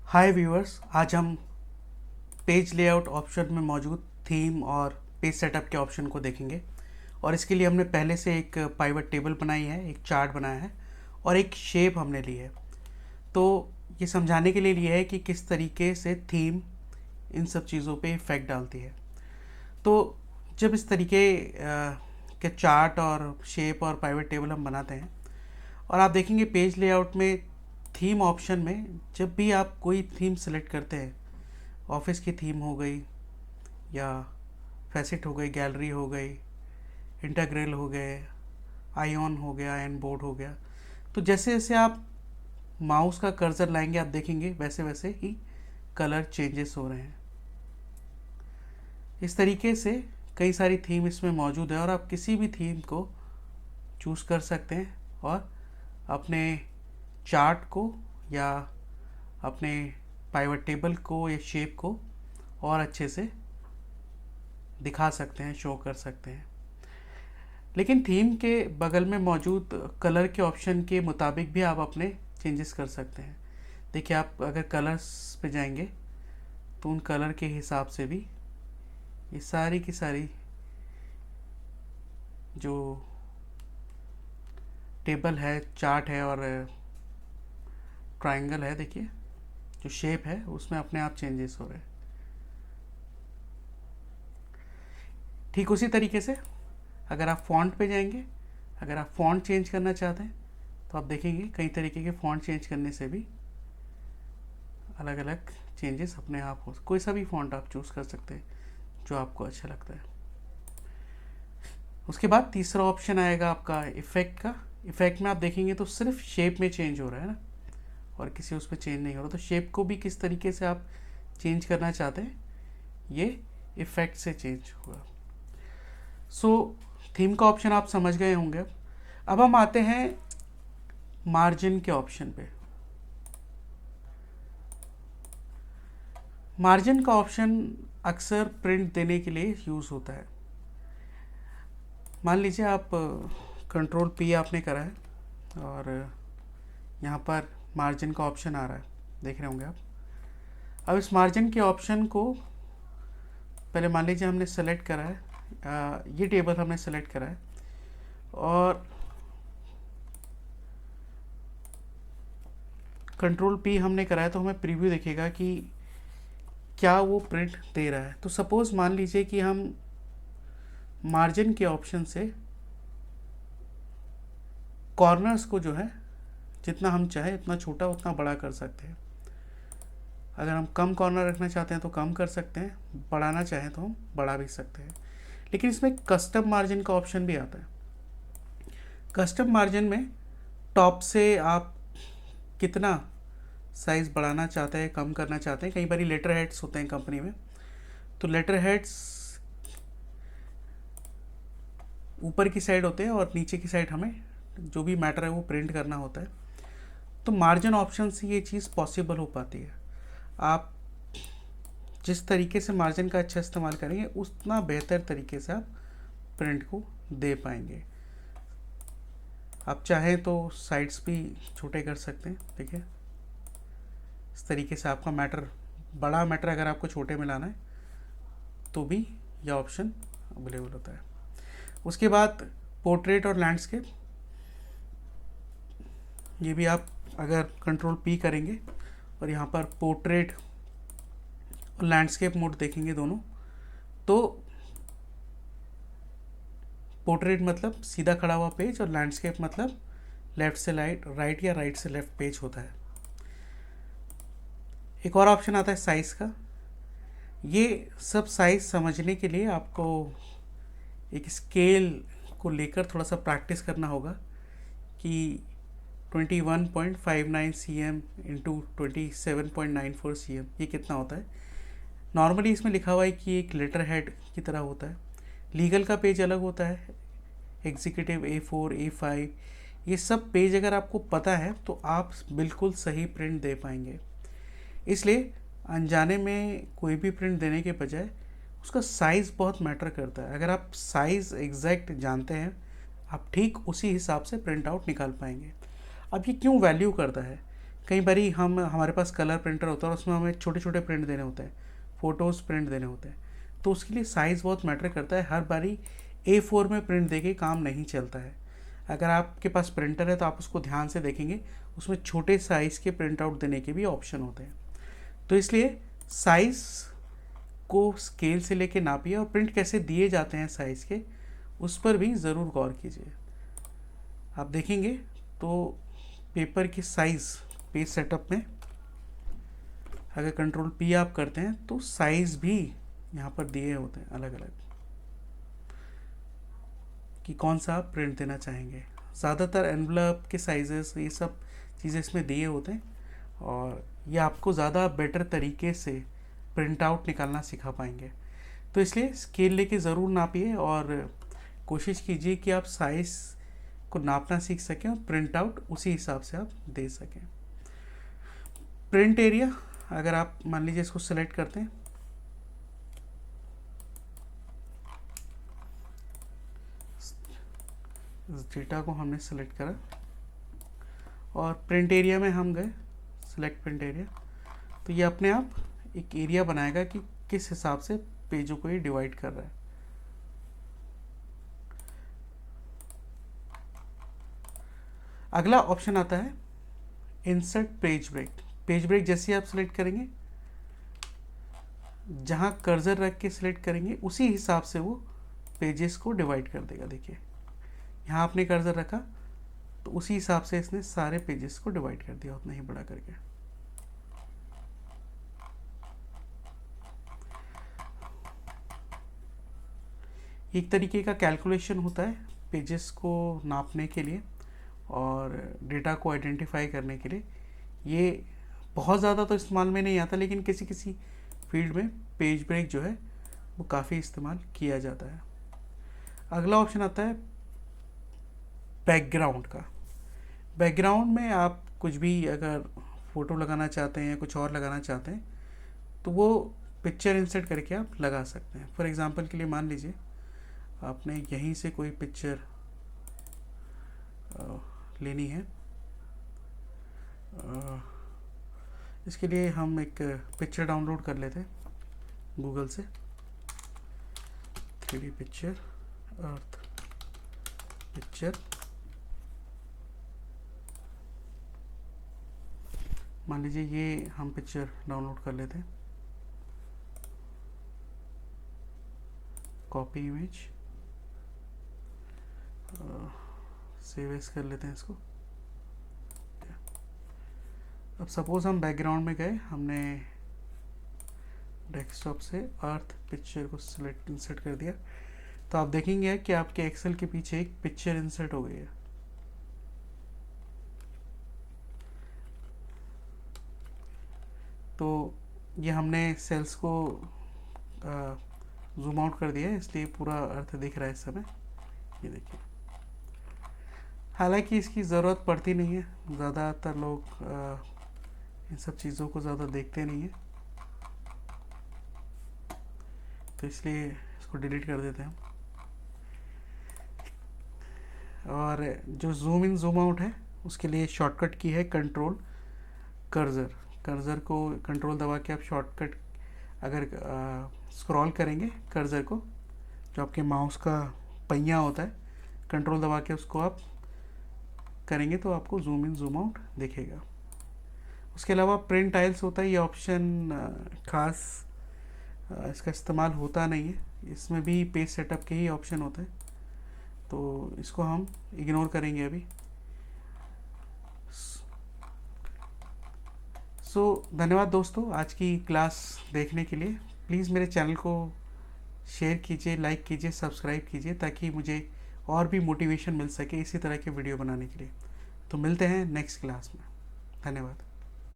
हाय viewers, आज हम page layout option में मौजूद थीम और पेज सेटअप के ऑप्शन को देखेंगे। और इसके लिए हमने पहले से एक पाइवट टेबल बनाई है, एक चार्ट बनाया है और एक शेप हमने ली है। तो ये समझाने के लिए लिया है कि किस तरीके से थीम इन सब चीज़ों पे इफ़ेक्ट डालती है। तो जब इस तरीके के चार्ट और शेप और पाइवट टेबल हम बनाते हैं और आप देखेंगे पेज लेआउट में थीम ऑप्शन में जब भी आप कोई थीम सेलेक्ट करते हैं, ऑफिस की थीम हो गई या फैसेट हो गई, गैलरी हो गई, इंटाग्रेल हो गए, आईऑन हो गया, एंड बोर्ड हो गया, तो जैसे जैसे आप माउस का कर्सर लाएंगे आप देखेंगे वैसे वैसे ही कलर चेंजेस हो रहे हैं। इस तरीके से कई सारी थीम इसमें मौजूद है और आप किसी भी थीम को चूज़ कर सकते हैं और अपने चार्ट को या अपने पाइवट टेबल को या शेप को और अच्छे से दिखा सकते हैं, शो कर सकते हैं। लेकिन थीम के बगल में मौजूद कलर के ऑप्शन के मुताबिक भी आप अपने चेंजेस कर सकते हैं। देखिए, आप अगर कलर्स पे जाएंगे तो उन कलर के हिसाब से भी ये सारी की सारी जो टेबल है, चार्ट है और ट्रायंगल है, देखिए जो शेप है उसमें अपने आप चेंजेस हो रहे हैं। ठीक उसी तरीके से अगर आप फ़ॉन्ट पे जाएंगे, अगर आप फ़ॉन्ट चेंज करना चाहते हैं तो आप देखेंगे कई तरीके के फ़ॉन्ट चेंज करने से भी अलग अलग चेंजेस अपने आप हो। कोई सा भी फ़ॉन्ट आप चूज़ कर सकते हैं जो आपको अच्छा लगता है। उसके बाद तीसरा ऑप्शन आएगा आपका इफ़ेक्ट का। इफ़ेक्ट में आप देखेंगे तो सिर्फ शेप में चेंज हो रहा है ना, और किसी उस पर चेंज नहीं हो रहा। तो शेप को भी किस तरीके से आप चेंज करना चाहते हैं ये इफ़ेक्ट से चेंज होगा। सो थीम का ऑप्शन आप समझ गए होंगे। अब हम आते हैं मार्जिन के ऑप्शन पे। मार्जिन का ऑप्शन अक्सर प्रिंट देने के लिए यूज़ होता है। मान लीजिए आप कंट्रोल पी आपने करा है और यहाँ पर मार्जिन का ऑप्शन आ रहा है, देख रहे होंगे आप। अब इस मार्जिन के ऑप्शन को पहले मान लीजिए हमने सेलेक्ट करा है, ये टेबल हमने सेलेक्ट करा है और कंट्रोल पी हमने करा है, तो हमें प्रीव्यू दिखेगा कि क्या वो प्रिंट दे रहा है। तो सपोज़ मान लीजिए कि हम मार्जिन के ऑप्शन से कॉर्नर्स को जो है जितना हम चाहे उतना छोटा उतना बड़ा कर सकते हैं। अगर हम कम कॉर्नर रखना चाहते हैं तो कम कर सकते हैं, बढ़ाना चाहें तो हम बढ़ा भी सकते हैं। लेकिन इसमें कस्टम मार्जिन का ऑप्शन भी आता है। कस्टम मार्जिन में टॉप से आप कितना साइज़ बढ़ाना चाहते हैं, कम करना चाहते हैं। कई बार लेटर हेड्स होते हैं कंपनी में, तो लेटर हेड्स ऊपर की साइड होते हैं और नीचे की साइड हमें जो भी मैटर है वो प्रिंट करना होता है। तो मार्जिन ऑप्शन से ये चीज़ पॉसिबल हो पाती है। आप जिस तरीके से मार्जिन का अच्छा इस्तेमाल करेंगे उतना बेहतर तरीके से आप प्रिंट को दे पाएंगे। आप चाहें तो साइड्स भी छोटे कर सकते हैं। देखिए, इस तरीके से आपका मैटर, बड़ा मैटर अगर आपको छोटे में लाना है तो भी यह ऑप्शन अवेलेबल होता है। उसके बाद पोर्ट्रेट और लैंडस्केप, ये भी आप अगर कंट्रोल पी करेंगे और यहाँ पर पोर्ट्रेट और लैंडस्केप मोड देखेंगे दोनों, तो पोर्ट्रेट मतलब सीधा खड़ा हुआ पेज और लैंडस्केप मतलब लेफ़्ट से राइट या राइट से लेफ़्ट पेज होता है। एक और ऑप्शन आता है साइज़ का। ये सब साइज़ समझने के लिए आपको एक स्केल को लेकर थोड़ा सा प्रैक्टिस करना होगा कि 21.59 cm इंटू 27.94 cm ये कितना होता है। नॉर्मली इसमें लिखा हुआ है कि एक लेटर हेड की तरह होता है। लीगल का पेज अलग होता है, एग्जीक्यूटिव A4, A5, ये सब पेज अगर आपको पता है तो आप बिल्कुल सही प्रिंट दे पाएंगे। इसलिए अनजाने में कोई भी प्रिंट देने के बजाय उसका साइज़ बहुत मैटर करता है। अगर आप साइज़ एग्जैक्ट जानते हैं आप ठीक उसी हिसाब से प्रिंट आउट निकाल पाएंगे। अब ये क्यों वैल्यू करता है? कई बारी हमारे पास कलर प्रिंटर होता है और उसमें हमें छोटे छोटे प्रिंट देने होते हैं, फ़ोटोज़ प्रिंट देने होते हैं, तो उसके लिए साइज़ बहुत मैटर करता है। हर बारी A4 में प्रिंट देके काम नहीं चलता है। अगर आपके पास प्रिंटर है तो आप उसको ध्यान से देखेंगे, उसमें छोटे साइज़ के प्रिंट आउट देने के भी ऑप्शन होते हैं। तो इसलिए साइज़ को स्केल से लेके नापिए और प्रिंट कैसे दिए जाते हैं साइज़ के, उस पर भी ज़रूर गौर कीजिए। आप देखेंगे तो पेपर की साइज़ पेज सेटअप में अगर कंट्रोल P आप करते हैं तो साइज़ भी यहाँ पर दिए होते हैं अलग अलग, कि कौन सा आप प्रिंट देना चाहेंगे। ज़्यादातर एनवलप के साइजेस ये सब चीज़ें इसमें दिए होते हैं और ये आपको ज़्यादा बेटर तरीके से प्रिंट आउट निकालना सिखा पाएंगे। तो इसलिए स्केल लेके ज़रूर नापिए और कोशिश कीजिए कि आप साइज़ को नापना सीख सकें और प्रिंट आउट उसी हिसाब से आप दे सकें। प्रिंट एरिया अगर आप मान लीजिए इसको सेलेक्ट करते हैं, इस डेटा को हमने सेलेक्ट करा और प्रिंट एरिया में हम गए, सेलेक्ट प्रिंट एरिया, तो ये अपने आप एक एरिया बनाएगा कि किस हिसाब से पेजों को ये डिवाइड कर रहा है। अगला ऑप्शन आता है insert page break. Page break जैसे आप सेलेक्ट करेंगे, जहाँ कर्सर रख के सिलेक्ट करेंगे उसी हिसाब से वो पेजेस को डिवाइड कर देगा। देखिए यहाँ आपने कर्सर रखा तो उसी हिसाब से इसने सारे पेजेस को डिवाइड कर दिया उतना ही बड़ा करके। एक तरीके का कैलकुलेशन होता है पेजेस को नापने के लिए और डेटा को आइडेंटिफाई करने के लिए। ये बहुत ज़्यादा तो इस्तेमाल में नहीं आता, लेकिन किसी किसी फील्ड में पेज ब्रेक जो है वो काफ़ी इस्तेमाल किया जाता है। अगला ऑप्शन आता है बैकग्राउंड का। बैकग्राउंड में आप कुछ भी अगर फ़ोटो लगाना चाहते हैं या कुछ और लगाना चाहते हैं तो वो पिक्चर इंसर्ट करके आप लगा सकते हैं। फॉर एग्ज़ाम्पल के लिए मान लीजिए आपने यहीं से कोई पिक्चर लेनी है। इसके लिए हम एक पिक्चर डाउनलोड कर लेते हैं गूगल से, 3D पिक्चर, अर्थ पिक्चर। मान लीजिए ये हम पिक्चर डाउनलोड कर लेते हैं, कॉपी इमेज, सेव एज कर लेते हैं इसको। अब सपोज़ हम बैकग्राउंड में गए, हमने डेस्कटॉप से अर्थ पिक्चर को सिलेक्ट इंसर्ट कर दिया, तो आप देखेंगे कि आपके एक्सेल के पीछे एक पिक्चर इंसर्ट हो गई है। तो ये हमने सेल्स को जूम आउट कर दिया है, इसलिए पूरा अर्थ दिख रहा है इस समय। ये देखिए, हालांकि इसकी ज़रूरत पड़ती नहीं है, ज़्यादातर लोग इन सब चीज़ों को ज़्यादा देखते नहीं हैं, तो इसलिए इसको डिलीट कर देते हैं। और जो जूम इन जूम आउट है उसके लिए शॉर्टकट की है कंट्रोल कर्सर। कर्सर को कंट्रोल दबा के आप शॉर्टकट अगर स्क्रॉल करेंगे कर्सर को, जो आपके माउस का पहिया होता है, कंट्रोल दबा के उसको आप करेंगे तो आपको जूम इन जूम आउट दिखेगा। उसके अलावा प्रिंट टाइल्स होता है, ये ऑप्शन खास इसका इस्तेमाल होता नहीं है, इसमें भी पेज सेटअप के ही ऑप्शन होते हैं, तो इसको हम इग्नोर करेंगे अभी। धन्यवाद दोस्तों आज की क्लास देखने के लिए। प्लीज़ मेरे चैनल को शेयर कीजिए, लाइक कीजिए, सब्सक्राइब कीजिए, ताकि मुझे और भी मोटिवेशन मिल सके इसी तरह के वीडियो बनाने के लिए। तो मिलते हैं नेक्स्ट क्लास में। धन्यवाद।